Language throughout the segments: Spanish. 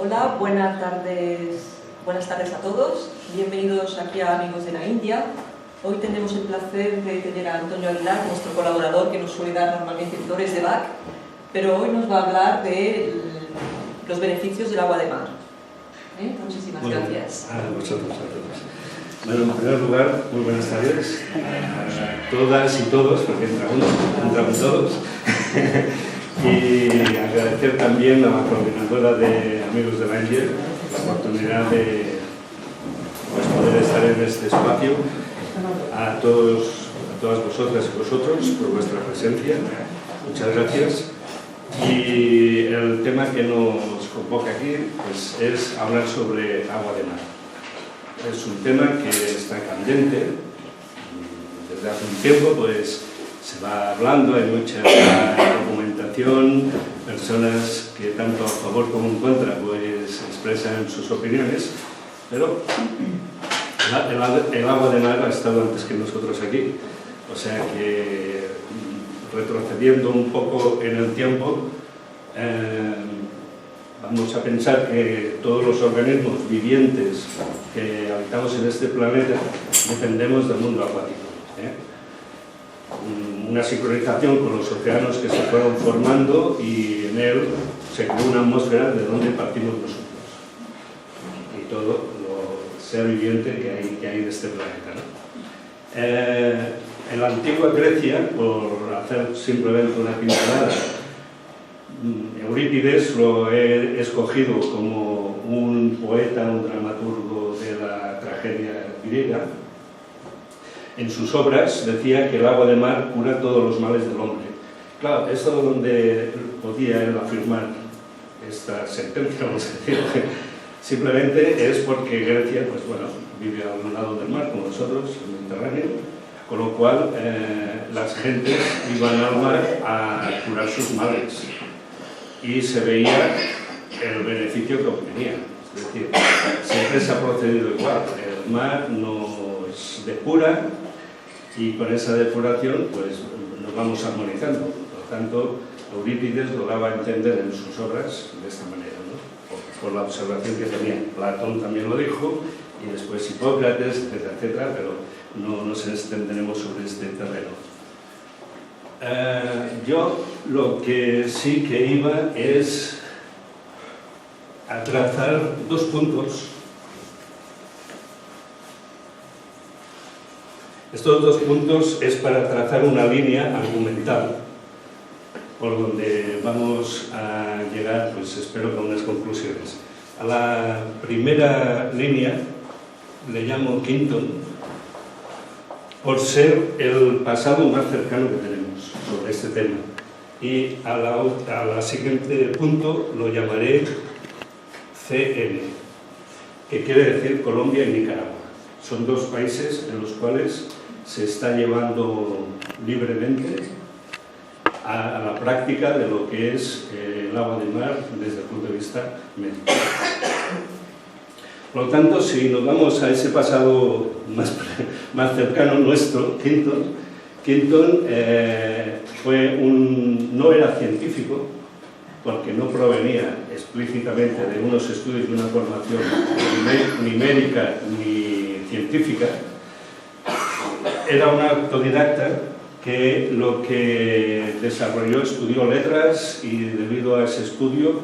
Hola, buenas tardes a todos. Bienvenidos aquí a Amigos de la India. Hoy tenemos el placer de tener a Antonio Aguilar, nuestro colaborador, que nos suele dar normalmente flores de Bach, pero hoy nos va a hablar de los beneficios del agua de mar. Muchísimas gracias. A vosotros, a todos. Bueno, en primer lugar, muy buenas tardes a todas y todos, porque entramos todos. Y agradecer también a la coordinadora de Amigos de la India la oportunidad de poder estar en este espacio. A todas vosotras y vosotros por vuestra presencia. Muchas gracias. Y el tema que nos convoca aquí pues, es hablar sobre agua de mar. Es un tema que está candente. Desde hace un tiempo pues, se va hablando, hay mucha documentación, personas que tanto a favor como en contra pues, expresan sus opiniones, pero el agua de mar ha estado antes que nosotros aquí, o sea que retrocediendo un poco en el tiempo, vamos a pensar que todos los organismos vivientes que habitamos en este planeta dependemos del mundo acuático. Una sincronización con los océanos que se fueron formando y en él se creó una atmósfera de donde partimos nosotros y todo lo ser viviente que hay en este planeta, ¿no? En la antigua Grecia, por hacer simplemente una pincelada, Eurípides lo he escogido como un poeta, un dramaturgo de la tragedia griega. En sus obras decía que el agua de mar cura todos los males del hombre. Claro, eso donde podía él afirmar esta sentencia, vamos a decir, simplemente es porque Grecia, pues bueno, vive al lado del mar, como nosotros, el Mediterráneo, con lo cual las gentes iban al mar a curar sus males y se veía el beneficio que obtenían. Es decir, siempre se ha procedido igual, el mar nos depura y con esa depuración pues nos vamos armonizando. Por lo tanto, Eurípides lo daba a entender en sus obras de esta manera, ¿no? Por la observación que tenía. Platón también lo dijo, y después Hipócrates, etcétera, etcétera, pero no nos extenderemos sobre este terreno. Yo lo que sí que iba es a trazar dos puntos. Estos dos puntos es para trazar una línea argumental por donde vamos a llegar, pues espero, con unas conclusiones. A la primera línea le llamo Quinton por ser el pasado más cercano que tenemos sobre este tema. Y a la siguiente punto lo llamaré CN, que quiere decir Colombia y Nicaragua. Son dos países en los cuales se está llevando libremente a la práctica de lo que es el agua de mar desde el punto de vista médico. Por lo tanto, si nos vamos a ese pasado más cercano nuestro, Quinton no era científico, porque no provenía explícitamente de unos estudios de una formación ni médica ni científica. Era un autodidacta que lo que desarrolló, estudió letras y debido a ese estudio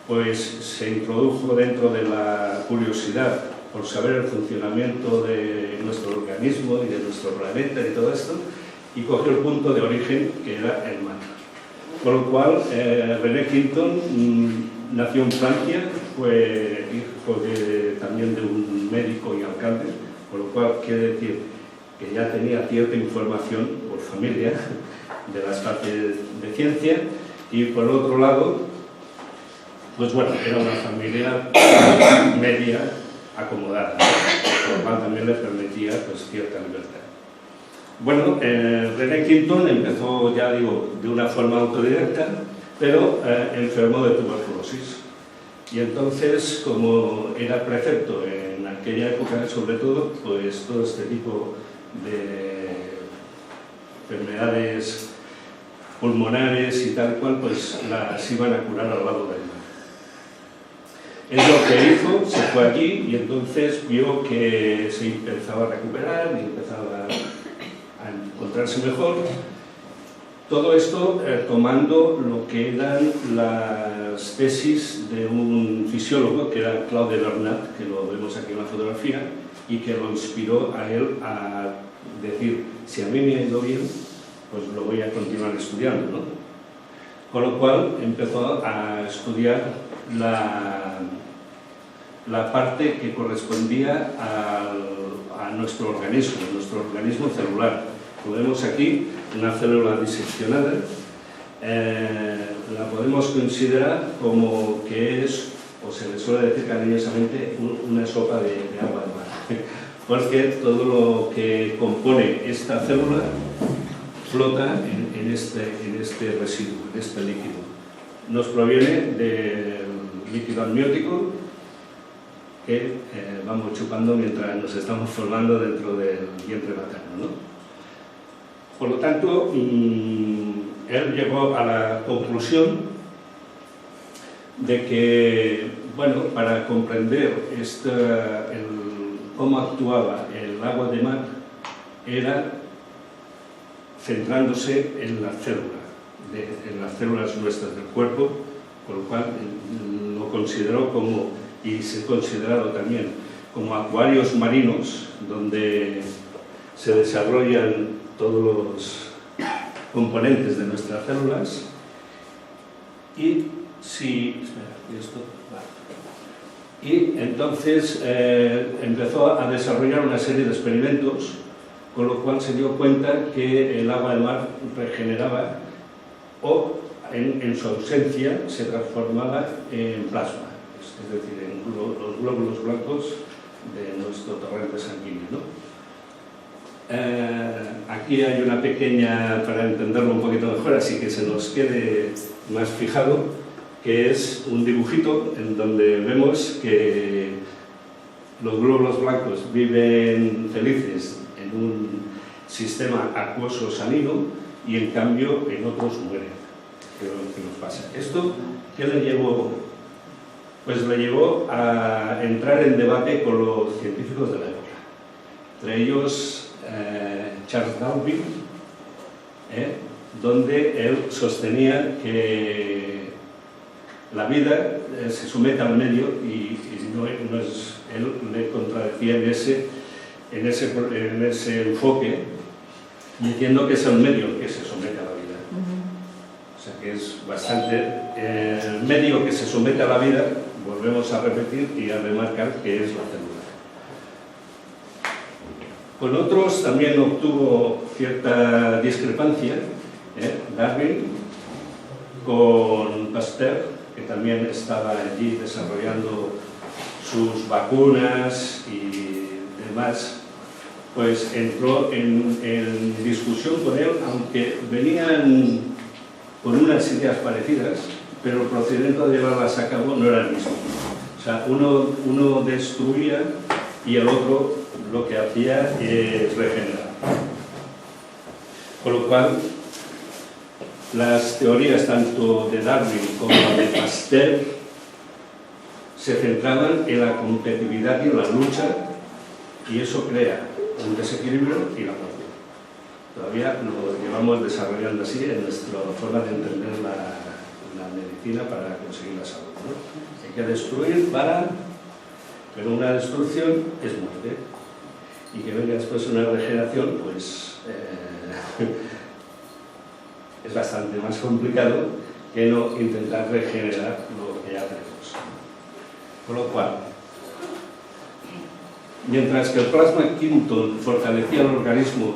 pues se introdujo dentro de la curiosidad por saber el funcionamiento de nuestro organismo y de nuestro planeta y todo esto, y cogió el punto de origen que era el mar. Con lo cual René Quinton nació en Francia, fue hijo también de un médico y alcalde, con lo cual quiere decir que ya tenía cierta información por familia de las partes de ciencia, y por otro lado, pues bueno, era una familia media acomodada, por lo cual también le permitía pues, cierta libertad. Bueno, René Quinton empezó, ya digo, de una forma autodidacta, pero enfermó de tuberculosis. Y entonces, como era precepto en aquella época, sobre todo, pues todo este tipo de enfermedades pulmonares y tal cual, pues las iban a curar al lado del mar. Es lo que hizo, se fue allí y entonces vio que se empezaba a recuperar y empezaba a encontrarse mejor. Todo esto tomando lo que eran las tesis de un fisiólogo que era Claude Bernard, que lo vemos aquí en la fotografía, y que lo inspiró a él a decir, si a mí me ha ido bien, pues lo voy a continuar estudiando, ¿no? Con lo cual empezó a estudiar la parte que correspondía a nuestro organismo celular. Como vemos aquí, una célula diseccionada, la podemos considerar como que es, o se le suele decir cariñosamente, una sopa de agua de mar, porque todo lo que compone esta célula flota en este residuo, en este líquido. Nos proviene del líquido amniótico que vamos chupando mientras nos estamos formando dentro del vientre materno, ¿no? Por lo tanto, él llegó a la conclusión de que, bueno, para comprender cómo actuaba el agua de mar, era centrándose en la célula, en las células nuestras del cuerpo, con lo cual lo consideró como, y se ha considerado también, como acuarios marinos, donde se desarrollan todos los componentes de nuestras células. Y entonces empezó a desarrollar una serie de experimentos, con lo cual se dio cuenta que el agua de mar regeneraba o en su ausencia se transformaba en plasma, es decir, en los glóbulos blancos de nuestro torrente sanguíneo, ¿no? Aquí hay una pequeña, para entenderlo un poquito mejor, así que se nos quede más fijado, que es un dibujito en donde vemos que los glóbulos blancos viven felices en un sistema acuoso salino y en cambio en otros mueren. ¿Qué nos pasa? ¿Esto qué le llevó? Pues le llevó a entrar en debate con los científicos de la época. Entre ellos Charles Darwin, donde él sostenía que la vida se somete al medio y no es, él le contradecía en ese enfoque, diciendo que es el medio el que se somete a la vida. O sea que es bastante el medio que se somete a la vida, volvemos a repetir y a remarcar que es la célula. Con otros también obtuvo cierta discrepancia, Darwin, con Pasteur, que también estaba allí desarrollando sus vacunas y demás, pues entró en discusión con él, aunque venían con unas ideas parecidas, pero el procedimiento de llevarlas a cabo no era el mismo. O sea, uno destruía y el otro lo que hacía es regenerar. Con lo cual, las teorías tanto de Darwin como de Pasteur se centraban en la competitividad y en la lucha, y eso crea un desequilibrio y la muerte. Todavía lo llevamos desarrollando así en nuestra forma de entender la medicina para conseguir la salud, ¿no? Hay que destruir pero una destrucción es muerte. Y que venga después una regeneración, pues es bastante más complicado que no intentar regenerar lo que ya tenemos. Con lo cual, mientras que el plasma Quinton fortalecía el organismo,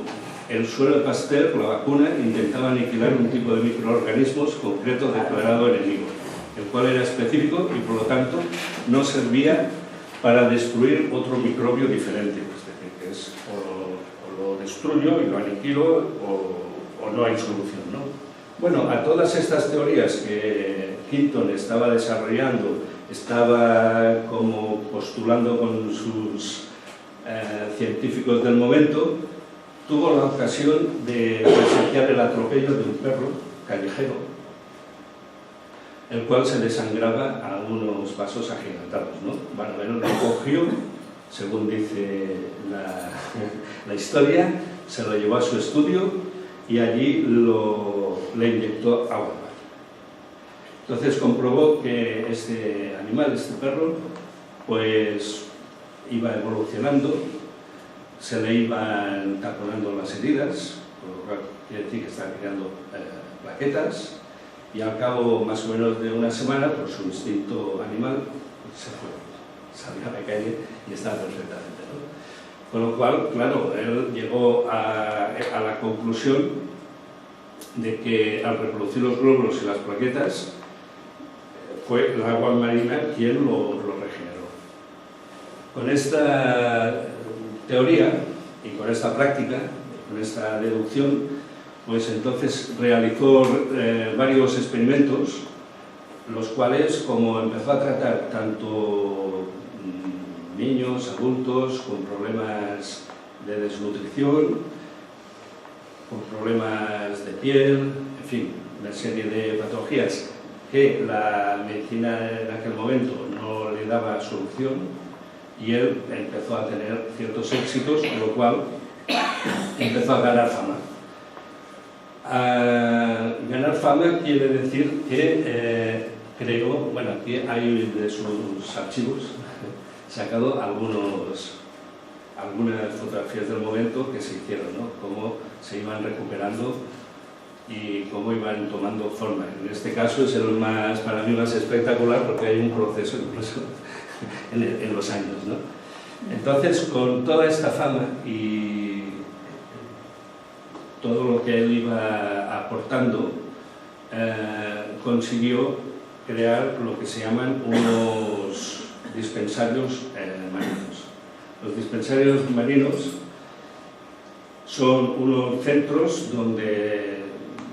el suero de Pasteur, la vacuna, intentaba aniquilar un tipo de microorganismos concreto declarado enemigo, el cual era específico y por lo tanto no servía para destruir otro microbio diferente. Es decir, que es o lo destruyo y lo aniquilo o no hay solución, ¿no? Bueno, a todas estas teorías que Quinton estaba desarrollando, estaba como postulando con sus científicos del momento, tuvo la ocasión de presenciar el atropello de un perro callejero el cual se desangraba a unos pasos agigantados, ¿no? Bueno, él lo cogió, según dice la historia, se lo llevó a su estudio y allí le inyectó agua. Entonces comprobó que este animal, este perro, pues iba evolucionando, se le iban taponando las heridas, por lo cual quiere decir que estaba creando plaquetas, y al cabo más o menos de una semana, por su instinto animal, se fue, salió a la calle y estaba perfectamente, ¿no? Con lo cual, claro, él llegó a la conclusión de que al reproducir los glóbulos y las plaquetas, fue el agua marina quien lo regeneró. Con esta teoría y con esta práctica, con esta deducción, pues entonces realizó varios experimentos, los cuales, como empezó a tratar tanto niños, adultos, con problemas de desnutrición, con problemas de piel, en fin, una serie de patologías que la medicina en aquel momento no le daba solución, y él empezó a tener ciertos éxitos, con lo cual empezó a ganar fama. Ganar fama quiere decir que creó, bueno, aquí hay de sus archivos sacado algunas fotografías del momento que se hicieron, ¿no? Cómo se iban recuperando y cómo iban tomando forma. En este caso es el más, para mí, más espectacular, porque hay un proceso incluso en los años, ¿no? Entonces, con toda esta fama y todo lo que él iba aportando, consiguió crear lo que se llaman unos dispensarios marinos. Los dispensarios marinos son unos centros donde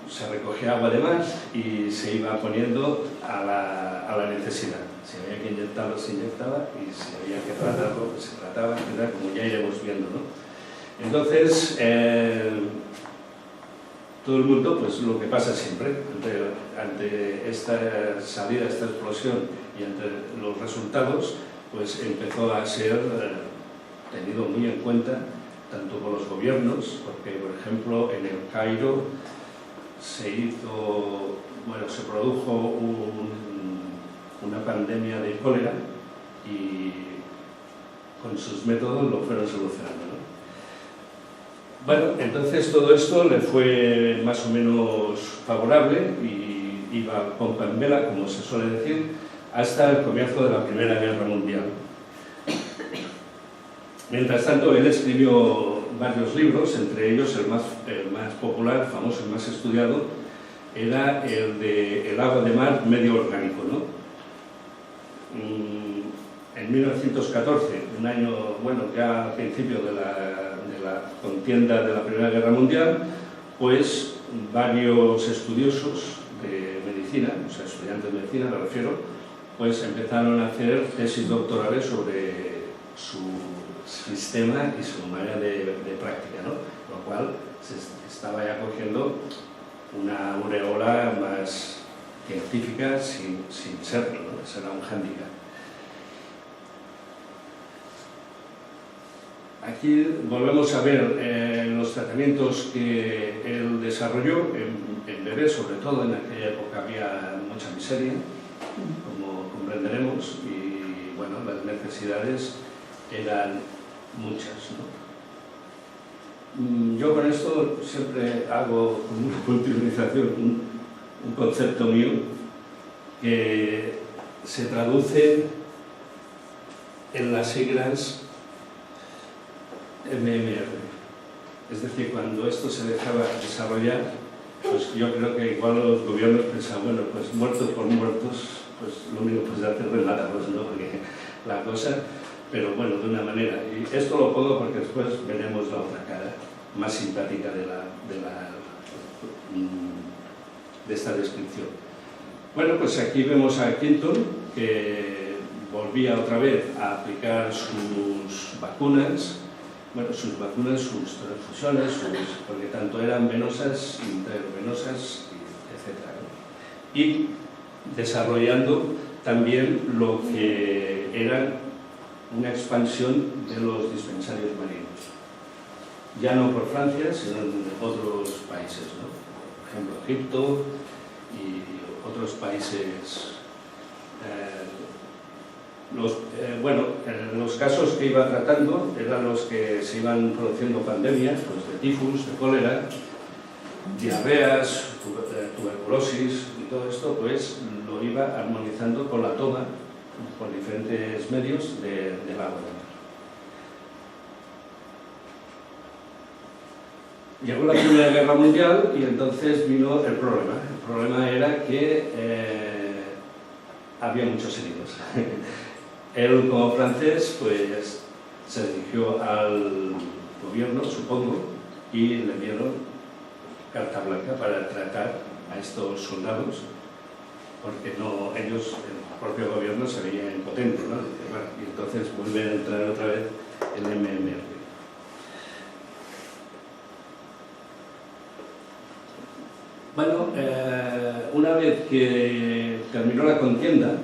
se recogía agua de mar y se iba poniendo a la necesidad. Si había que inyectarlo, se inyectaba, y si había que tratarlo, pues se trataba, etc., como ya iremos viendo, ¿no? Entonces, todo el mundo, pues lo que pasa siempre, ante esta salida, esta explosión y ante los resultados, pues empezó a ser tenido muy en cuenta tanto por los gobiernos, porque, por ejemplo, en el Cairo se produjo una pandemia de cólera, y con sus métodos lo fueron solucionando, ¿no? Bueno, entonces todo esto le fue más o menos favorable y iba pompa en vela, como se suele decir, hasta el comienzo de la Primera Guerra Mundial. Mientras tanto, él escribió varios libros, entre ellos el más popular, famoso, el más estudiado, era el de El agua de mar medio orgánico, ¿no? En 1914, un año, bueno, ya al principio de la contienda de la Primera Guerra Mundial, pues varios estudiosos de medicina, o sea, estudiantes de medicina me refiero, pues empezaron a hacer tesis doctorales sobre su sistema y su manera de práctica, ¿no? Lo cual se estaba ya cogiendo una aureola más científica sin serlo, ¿no? Eso era un hándicap. Aquí volvemos a ver los tratamientos que él desarrolló en bebés, sobre todo. En aquella época había mucha miseria, como comprenderemos, y bueno, las necesidades eran muchas, ¿no? Yo con esto siempre hago una puntualización, un concepto mío que se traduce en las siglas MMR. Es decir, cuando esto se dejaba desarrollar, pues yo creo que igual los gobiernos pensaban, bueno, pues muertos por muertos, pues lo único que se hace es relatarlos, ¿no? Porque la cosa, pero bueno, de una manera. Y esto lo pongo porque después veremos la otra cara, más simpática de esta descripción. Bueno, pues aquí vemos a Quinton, que volvía otra vez a aplicar sus vacunas, sus transfusiones, porque tanto eran venosas, intravenosas, etc., ¿no? Y desarrollando también lo que era una expansión de los dispensarios marinos, ya no por Francia, sino en otros países, ¿no? Por ejemplo, Egipto y otros países. Los casos que iba tratando eran los que se iban produciendo pandemias, pues de tifus, de cólera, diarreas, tuberculosis y todo esto, pues lo iba armonizando con la toma por diferentes medios del agua. Llegó la Primera Guerra Mundial y entonces vino el problema. El problema era que había muchos heridos. Él, como francés, pues se dirigió al gobierno, supongo, y le dieron carta blanca para tratar a estos soldados, porque no, ellos, el propio gobierno, se veía impotente, ¿no? Y entonces vuelve a entrar otra vez el MMR. Bueno, una vez que terminó la contienda,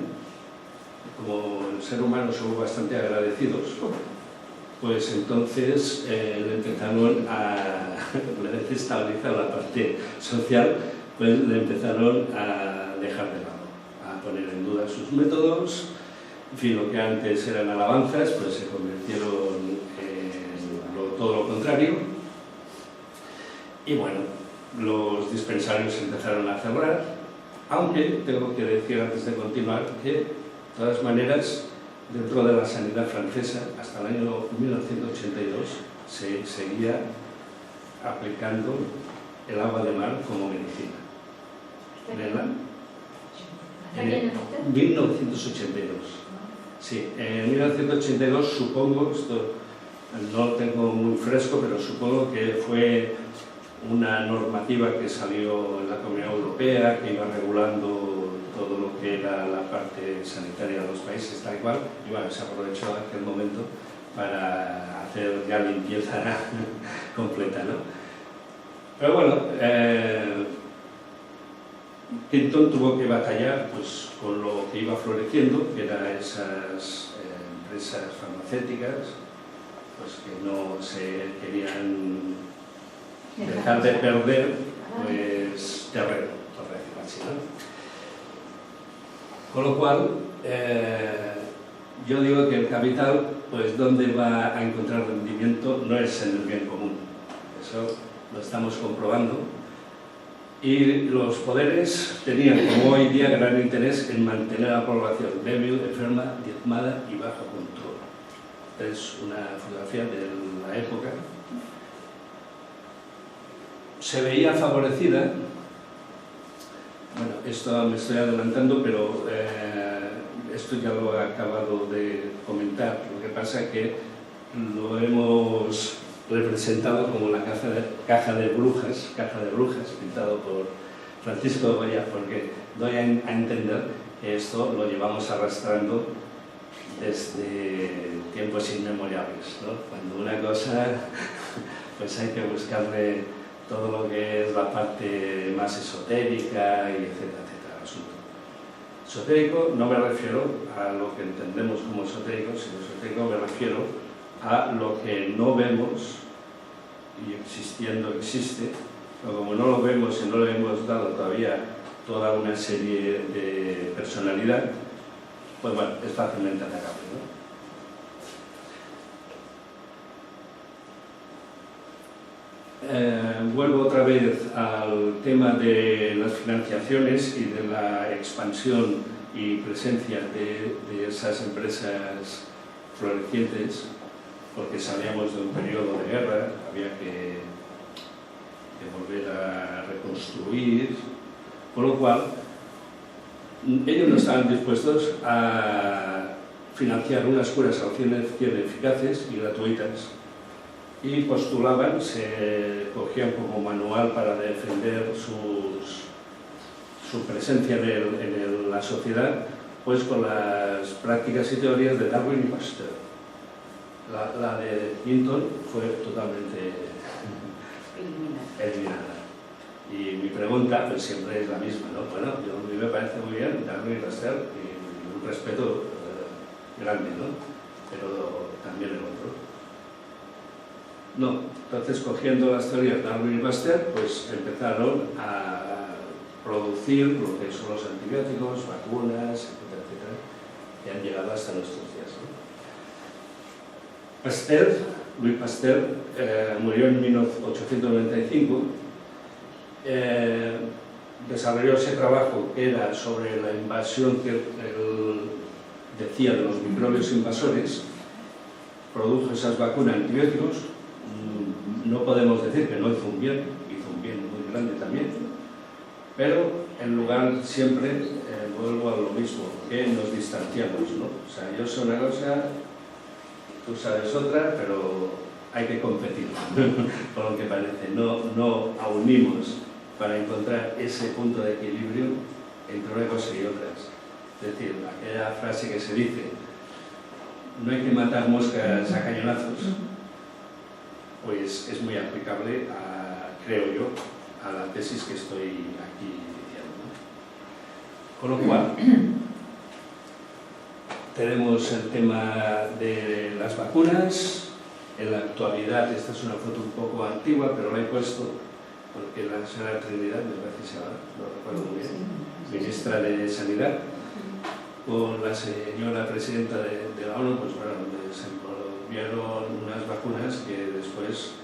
como el ser humano somos bastante agradecidos, pues entonces le empezaron a desestabilizar la parte social, pues le empezaron a dejar de lado, a poner en duda sus métodos. En fin, lo que antes eran alabanzas, pues se convirtieron en todo lo contrario. Y bueno, los dispensarios empezaron a cerrar, aunque tengo que decir antes de continuar que, de todas maneras, dentro de la sanidad francesa, hasta el año 1982, se seguía aplicando el agua de mar como medicina. En 1982. Sí, en 1982 supongo, esto no lo tengo muy fresco, pero supongo que fue una normativa que salió en la Comunidad Europea, que iba regulando todo lo que era la parte sanitaria de los países, tal cual, y bueno, se aprovechó aquel momento para hacer ya limpieza completa, ¿no? Pero bueno, Clinton tuvo que batallar pues, con lo que iba floreciendo, que eran esas empresas farmacéuticas, pues que no se querían dejar de perder pues, terreno, por decirlo así, ¿no? Con lo cual, yo digo que el capital, pues donde va a encontrar rendimiento no es en el bien común. Eso lo estamos comprobando. Y los poderes tenían, como hoy día, gran interés en mantener a la población débil, enferma, diezmada y bajo control. Esta es una fotografía de la época. Se veía favorecida. Bueno, esto me estoy adelantando, pero esto ya lo he acabado de comentar. Lo que pasa es que lo hemos representado como la caja de brujas, pintado por Francisco de Goya, porque doy a entender que esto lo llevamos arrastrando desde tiempos inmemoriales, ¿no? Cuando una cosa, pues hay que buscarle todo lo que es la parte más esotérica y etcétera, etcétera, asunto. Esotérico no me refiero a lo que entendemos como esotérico, sino esotérico me refiero a lo que no vemos y existiendo existe, pero como no lo vemos y no le hemos dado todavía toda una serie de personalidad, pues bueno, es fácilmente atacable, ¿no? Vuelvo otra vez al tema de las financiaciones y de la expansión y presencia de esas empresas florecientes, porque salíamos de un periodo de guerra, había que volver a reconstruir, con lo cual ellos no estaban dispuestos a financiar unas curas al 100% eficaces y gratuitas, y postulaban, se cogían como manual para defender su presencia en la sociedad, pues con las prácticas y teorías de Darwin y Pasteur. La de Clinton fue totalmente eliminada. Y mi pregunta pues siempre es la misma, ¿no? Bueno, a mí me parece muy bien Darwin y Pasteur y un respeto grande, ¿no? Pero también el otro. No, entonces cogiendo las teorías de Darwin y Pasteur, pues empezaron a producir lo que son los antibióticos, vacunas, etcétera, etcétera, que han llegado hasta nuestros días, ¿no? Pasteur, Louis Pasteur, murió en 1895. Desarrolló ese trabajo que era sobre la invasión que él decía de los microbios invasores, produjo esas vacunas antibióticos. No podemos decir que no hizo un bien muy grande también, pero en lugar siempre, vuelvo a lo mismo, que nos distanciamos, ¿no? O sea, yo sé una cosa, tú sabes otra, pero hay que competir, por lo que parece, no unimos para encontrar ese punto de equilibrio entre una cosa y otras. Es decir, aquella frase que se dice, no hay que matar moscas a cañonazos, pues es muy aplicable, creo yo, a la tesis que estoy aquí diciendo. Con lo cual, tenemos el tema de las vacunas. En la actualidad, esta es una foto un poco antigua, pero la he puesto porque la señora Trinidad, me parece que se llama, no recuerdo muy bien, ministra de Sanidad, con la señora presidenta de la ONU, pues bueno, se envolvieron unas vacunas que después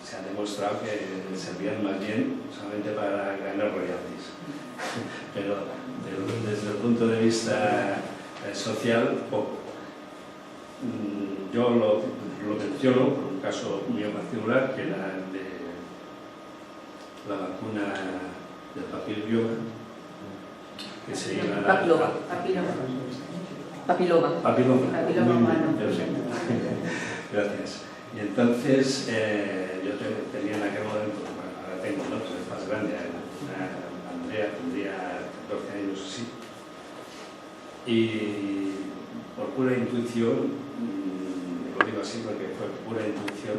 se ha demostrado que servían más bien solamente para ganar royalties. Pero desde el punto de vista social, poco. Yo lo menciono por un caso mío particular, que era el de la vacuna del papiloma, que se llama papiloma humano. Perfecto. Gracias. Y entonces yo tenía en aquel momento, bueno, ahora tengo, ¿no? Pues es más grande, Andrea tendría 14 años así, y por pura intuición, lo digo así porque fue pura intuición,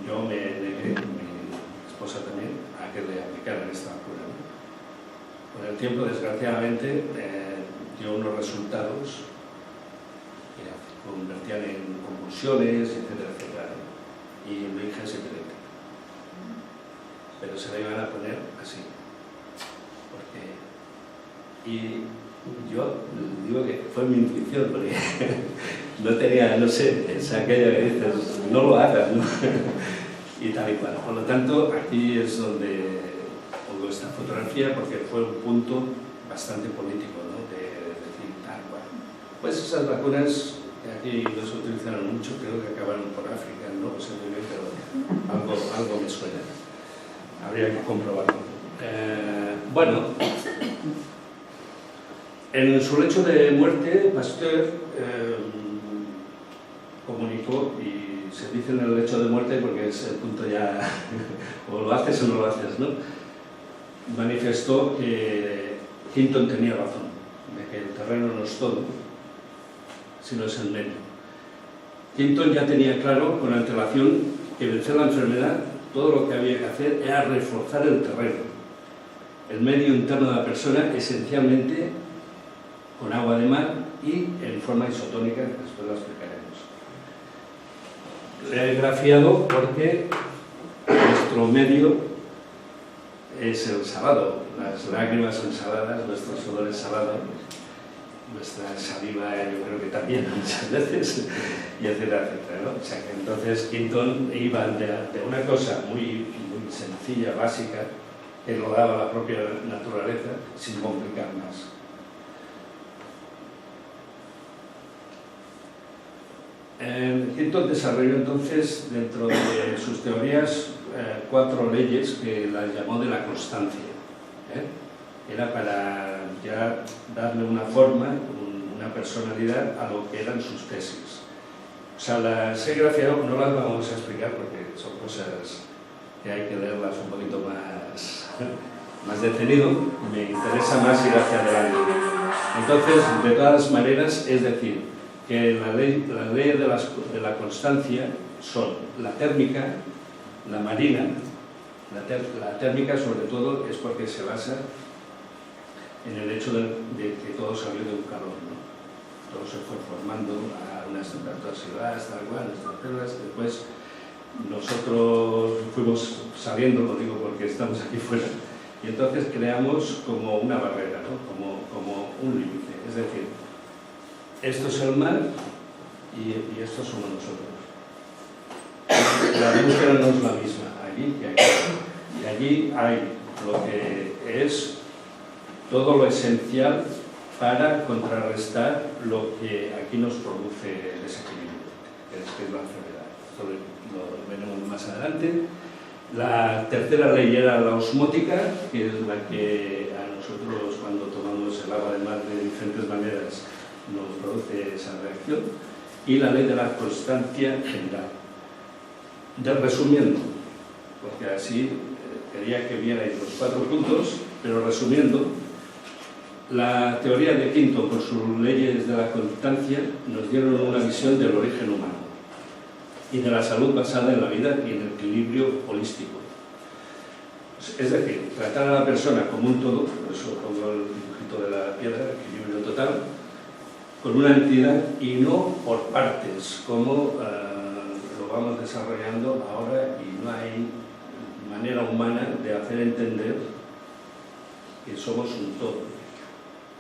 yo me negué, mi esposa también, a que le aplicaran esta vacuna, ¿no? Con el tiempo, desgraciadamente, dio unos resultados que convertían en convulsiones, etcétera, etcétera, y mi hija es epiléptica. Pero se la iban a poner así, porque... Y yo digo que fue mi intuición, porque no tenía, no sé, es aquella que dices, no lo hagas, ¿no? Y tal y cual. Por lo tanto, aquí es donde pongo esta fotografía, porque fue un punto bastante político, ¿no? De decir, tal cual. Pues esas vacunas, que aquí no se utilizaron mucho, creo que acabaron por África, no sé muy bien, pero algo me suena. Habría que comprobarlo. Bueno, en su lecho de muerte, Pasteur comunicó, y se dice en el lecho de muerte porque es el punto ya, o lo haces o no lo haces, ¿no? Manifestó que Hinton tenía razón, de que el terreno no es todo, sino es el medio. Hinton ya tenía claro, con antelación, que vencer la enfermedad, todo lo que había que hacer era reforzar el terreno, el medio interno de la persona, esencialmente con agua de mar y en forma isotónica, después lo explicaremos. Le he grafiado porque nuestro medio es el salado, las lágrimas son saladas, nuestro sudor es salado, nuestra saliva yo creo que también muchas veces, y etcétera, etcétera, ¿no? O sea que entonces Hinton iba de una cosa muy sencilla, básica, que lo daba la propia naturaleza, sin complicar más. Hinton desarrolló entonces, dentro de sus teorías, 4 leyes que las llamó de la constancia. Era para ya darle una forma, una personalidad a lo que eran sus tesis. O sea, las he grafiado, no las vamos a explicar porque son cosas que hay que leerlas un poquito más detenido, me interesa más ir hacia adelante. Entonces, de todas maneras, es decir, que las leyes de la constancia son la térmica, la marina, La térmica, sobre todo, es porque se basa en el hecho de que todo salió de un calor, ¿no? Todo se fue formando a unas temperaturas elevadas, tal cual, nuestras células. Después nosotros fuimos saliendo, lo digo porque estamos aquí fuera, y entonces creamos como una barrera, ¿no? como un límite. Es decir, esto es el mar y estos somos nosotros. La atmósfera no es la misma allí que aquí. Y allí hay lo que es todo lo esencial para contrarrestar lo que aquí nos produce desequilibrio, que es la enfermedad. Esto lo veremos más adelante. La tercera ley era la osmótica, que es la que a nosotros, cuando tomamos el agua de mar de diferentes maneras, nos produce esa reacción. Y la ley de la constancia general. Resumiendo, porque así quería que vierais los 4 puntos, pero resumiendo, la teoría de Quinto, por sus leyes de la constancia, nos dieron una visión del origen humano y de la salud basada en la vida y en el equilibrio holístico. Es decir, tratar a la persona como un todo, por eso pongo el dibujito de la piedra, equilibrio total, con una entidad y no por partes, como lo vamos desarrollando ahora, y no hay manera humana de hacer entender que somos un todo,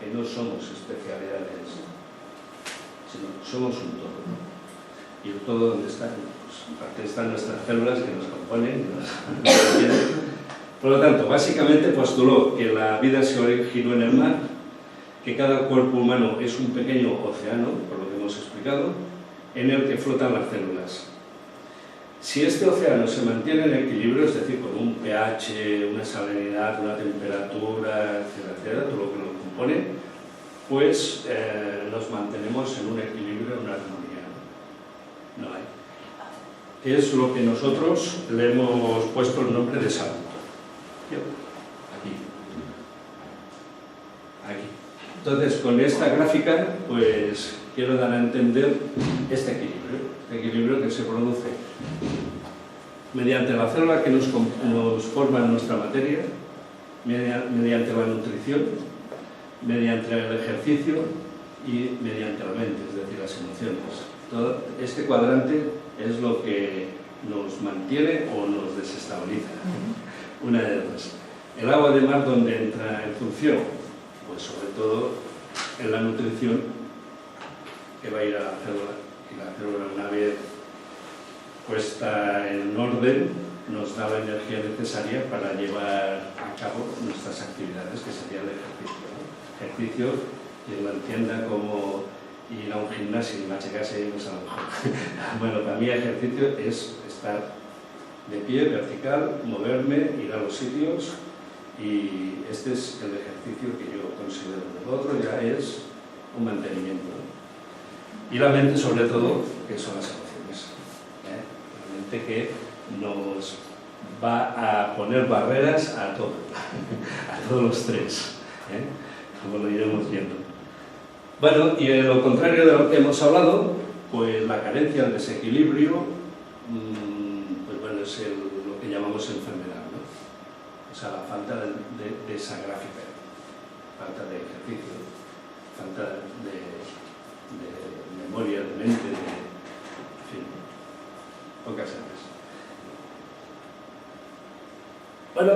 que no somos especialidades, sino que somos un todo, ¿no? ¿Y el todo dónde está? Pues en parte están nuestras células que nos componen, que nos mantienen. Por lo tanto, básicamente postuló que la vida se originó en el mar, que cada cuerpo humano es un pequeño océano, por lo que hemos explicado, en el que flotan las células. Si este océano se mantiene en equilibrio, es decir, con un pH, una salinidad, una temperatura, etcétera, todo lo que lo compone, pues nos mantenemos en un equilibrio, en una armonía. No hay. Es lo que nosotros le hemos puesto el nombre de salud. Aquí. Aquí. Entonces, con esta gráfica, pues quiero dar a entender este equilibrio que se produce mediante la célula que nos forma nuestra materia, mediante la nutrición, mediante el ejercicio y mediante la mente, es decir, las emociones. Todo este cuadrante es lo que nos mantiene o nos desestabiliza. Una de dos. El agua de mar, ¿dónde entra en función? Pues sobre todo en la nutrición, que va a ir a la célula, y la célula, una vez puesta en orden, nos da la energía necesaria para llevar a cabo nuestras actividades, que sería el ejercicio, ¿no? Ejercicio, quien lo entienda como ir a un gimnasio y machacarse, pues a lo mejor. Bueno, para mí ejercicio es estar de pie, vertical, moverme, ir a los sitios, y este es el ejercicio que yo considero. Lo otro ya es un mantenimiento, ¿no? Y la mente, sobre todo, que son las emociones. La mente que nos va a poner barreras a todo, a todos los tres, como lo iremos viendo. Bueno, y en lo contrario de lo que hemos hablado, pues la carencia, el desequilibrio, pues bueno, es lo que llamamos enfermedad, ¿no? O sea, la falta de esa gráfica, falta de ejercicio, falta de memoria, de mente, en fin, pocas veces. Bueno,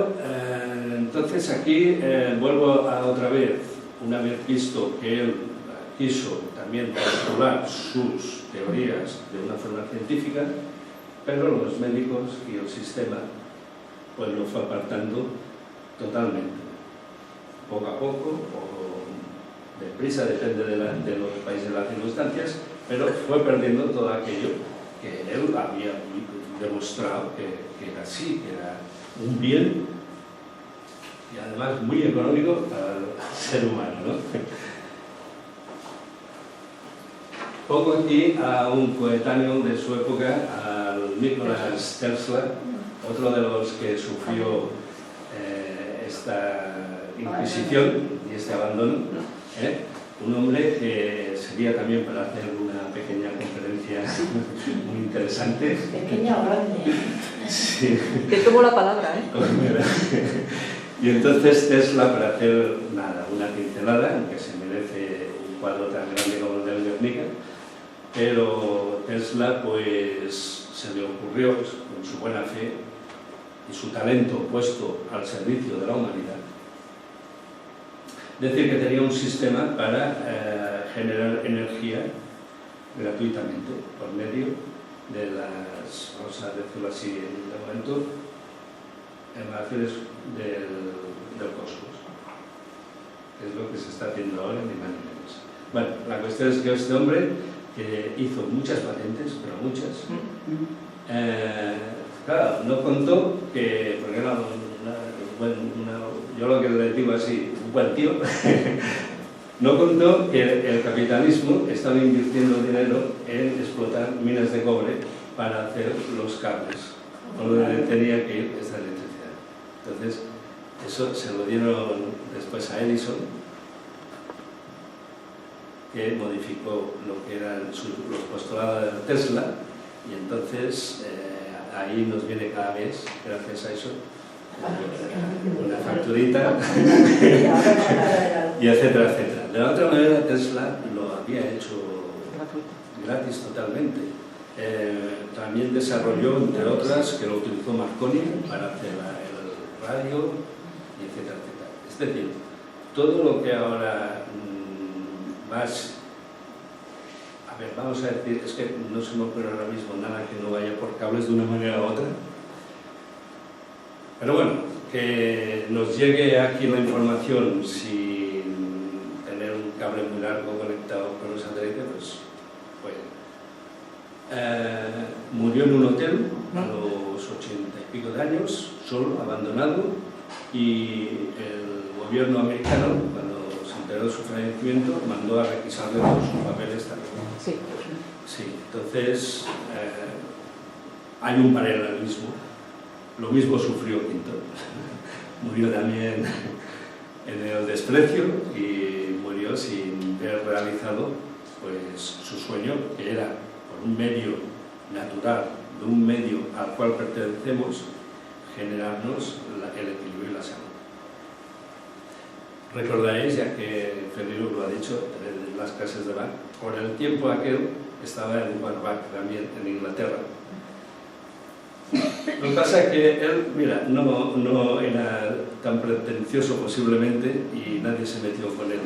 entonces aquí vuelvo a otra vez, una vez visto que él quiso también postular sus teorías de una forma científica, pero los médicos y el sistema pues lo fue apartando totalmente, poco a poco, o deprisa, depende de los países y las circunstancias, pero fue perdiendo todo aquello que él había demostrado que era así, que era un bien y además muy económico para el ser humano, ¿no? Pongo aquí a un coetáneo de su época, al Nicholas Tesla, otro de los que sufrió esta inquisición y este abandono, un hombre que sería también para hacer una pequeña conferencia muy interesante. Pequeña o grande. Sí. Te tomo la palabra, ¿eh? Y entonces Tesla, para hacer nada, una pincelada, aunque se merece un cuadro tan grande como el del Guernica, pero Tesla pues se le ocurrió, con su buena fe y su talento puesto al servicio de la humanidad, decir que tenía un sistema para generar energía gratuitamente por medio de las, vamos a decirlo así de momento, emanaciones del cosmos. Es lo que se está haciendo ahora, ni más ni menos. Bueno, la cuestión es que este hombre, que hizo muchas patentes, pero muchas, claro, no contó que, porque era yo lo que le digo así, un buen tío, no contó que el capitalismo estaba invirtiendo dinero en explotar minas de cobre para hacer los cables, por donde tenía que ir esta electricidad. Entonces, eso se lo dieron después a Edison, que modificó lo que eran los postulados de Tesla, y entonces ahí nos viene cada mes, gracias a eso, una facturita, y etcétera, etcétera. De la otra manera, Tesla lo había hecho gratis totalmente. También desarrolló, entre otras, que lo utilizó Marconi para hacer el radio, y etcétera, etcétera. Es decir, todo lo que ahora más... A ver, vamos a decir, es que no se me ocurre ahora mismo nada que no vaya por cables de una manera u otra. Pero bueno, que nos llegue aquí la información sin tener un cable muy largo conectado con un satélite, pues murió en un hotel a los 80 y pico de años, solo, abandonado, y el gobierno americano, cuando se enteró de su fallecimiento, mandó a requisarle todos sus papeles también. Sí. Sí, entonces hay un paralelismo. Lo mismo sufrió Quinto. Murió también en el desprecio y murió sin haber realizado pues, su sueño, que era, por un medio natural, de un medio al cual pertenecemos, generarnos el equilibrio y la salud. Recordaréis, ya que Federico lo ha dicho, en las clases de Bach, por el tiempo aquel estaba en Bach también, en Inglaterra. Lo que pasa es que él, mira, no era tan pretencioso posiblemente y nadie se metió con él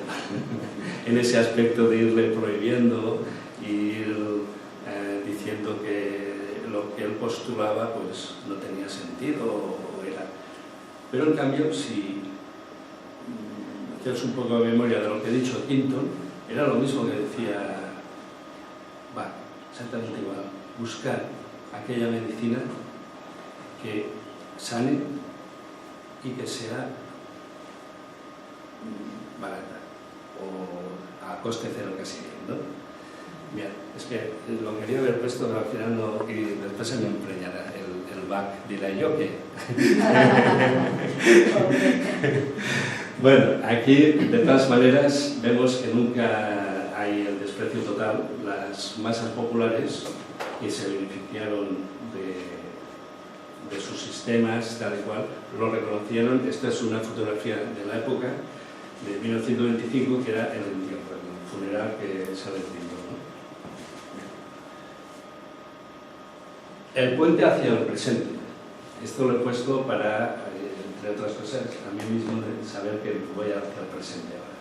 en ese aspecto de irle prohibiendo y ir diciendo que lo que él postulaba pues no tenía sentido o era. Pero en cambio, si haces un poco de memoria de lo que he dicho Quinton, era lo mismo que decía Bach, exactamente igual, buscar aquella medicina que sane y que sea barata o a coste cero casi, ¿no? Bien, es que lo quería haber puesto, pero al final no, y después se me empreñará el Bach, diré yo que... Bueno, aquí de todas maneras vemos que nunca hay el desprecio total. Las masas populares que se beneficiaron de sus sistemas, tal y cual, lo reconocieron. Esta es una fotografía de la época de 1925, que era el entierro, el funeral que se le brindó, ¿no? El puente hacia el presente. Esto lo he puesto para, entre otras cosas, a mí mismo saber que voy hacia el presente ahora.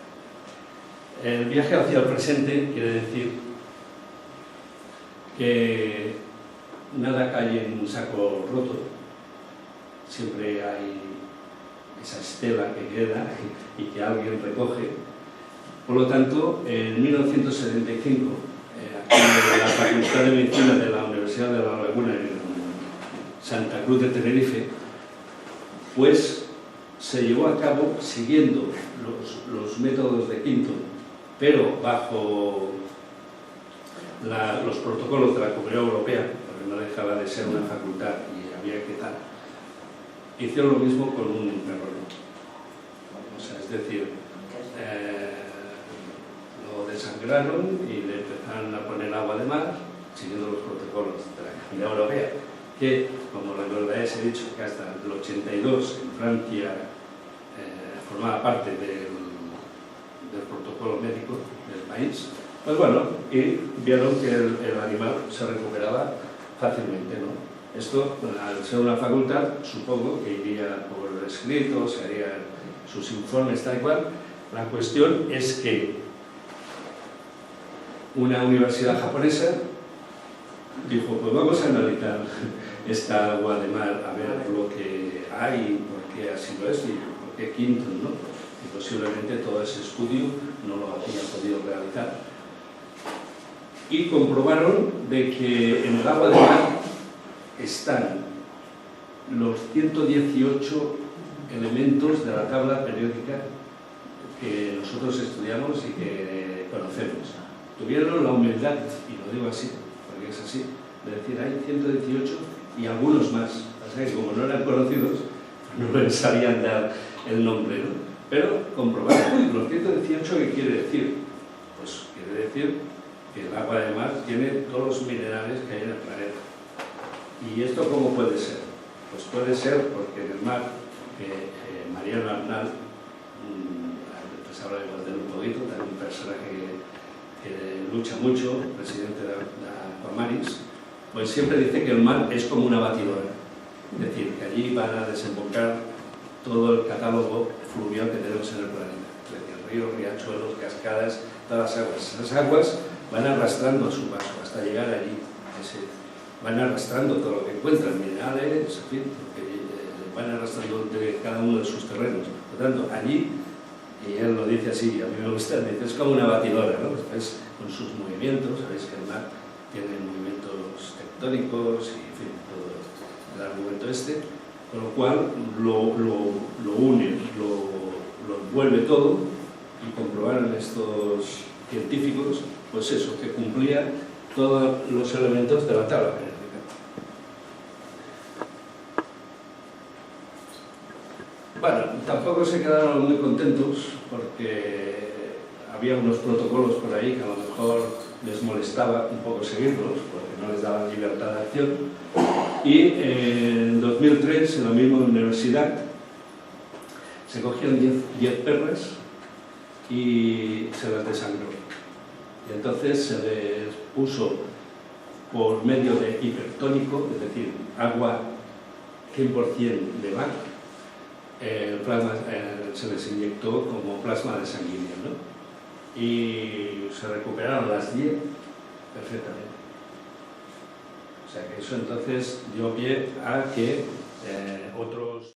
El viaje hacia el presente quiere decir que nada cae en un saco roto, siempre hay esa estela que queda y que alguien recoge. Por lo tanto, en 1975, aquí en la Facultad de Medicina de la Universidad de La Laguna, en Santa Cruz de Tenerife, pues se llevó a cabo siguiendo los métodos de Quinton, pero bajo los protocolos de la Comunidad Europea, porque no dejaba de ser una facultad y había que tal. Hicieron lo mismo con un perro. O sea, es decir, lo desangraron y le empezaron a poner agua de mar, siguiendo los protocolos de la Comunidad Europea. que, como recordaréis, he dicho que hasta el 82 en Francia formaba parte del protocolo médico del país, pues bueno, y vieron que el animal se recuperaba fácilmente, ¿no? Esto, al ser una facultad, supongo que iría por escrito, se harían sus informes tal cual. La cuestión es que una universidad japonesa dijo, pues vamos a analizar esta agua de mar, a ver lo que hay, por qué así lo es y por qué Quinton, ¿no? Y posiblemente todo ese estudio no lo había podido realizar. Y comprobaron de que en el agua de mar están los 118 elementos de la tabla periódica que nosotros estudiamos y que conocemos. Tuvieron la humildad, y lo digo así, porque es así, de decir, hay 118 y algunos más. O sea, que como no eran conocidos, no les sabían dar el nombre, ¿no? Pero comprobaron, los 118, ¿qué quiere decir? Pues quiere decir que el agua de mar tiene todos los minerales que hay en el planeta. ¿Y esto cómo puede ser? Pues puede ser porque en el mar, Mariano Arnal, pues hablaremos de él un poquito, también un personaje que lucha mucho, presidente de Aquamaris, pues siempre dice que el mar es como una batidora. Es decir, que allí van a desembocar todo el catálogo fluvial que tenemos en el planeta. Es decir, ríos, riachuelos, cascadas, todas las aguas. Esas aguas van arrastrando a su paso hasta llegar allí. Van arrastrando todo lo que encuentran, minerales, en fin, van arrastrando de cada uno de sus terrenos. Por lo tanto, allí, y él lo dice así, a mí me gusta, dice, es como una batidora, ¿no? Después, con sus movimientos, sabéis que el mar tiene movimientos tectónicos y, en fin, todo el argumento este, con lo cual lo une, lo envuelve todo, y comprobaron estos científicos, pues eso, que cumplía todos los elementos de la tabla periódica. Bueno, tampoco se quedaron muy contentos porque había unos protocolos por ahí que a lo mejor les molestaba un poco seguirlos porque no les daban libertad de acción, y en 2003 en la misma universidad se cogieron 10 perras y se las desangró. Y entonces se les puso por medio de hipertónico, es decir, agua 100% de mar, se les inyectó como plasma de sanguíneo, ¿no? Y se recuperaron las 10 perfectamente. O sea que eso entonces dio pie a que otros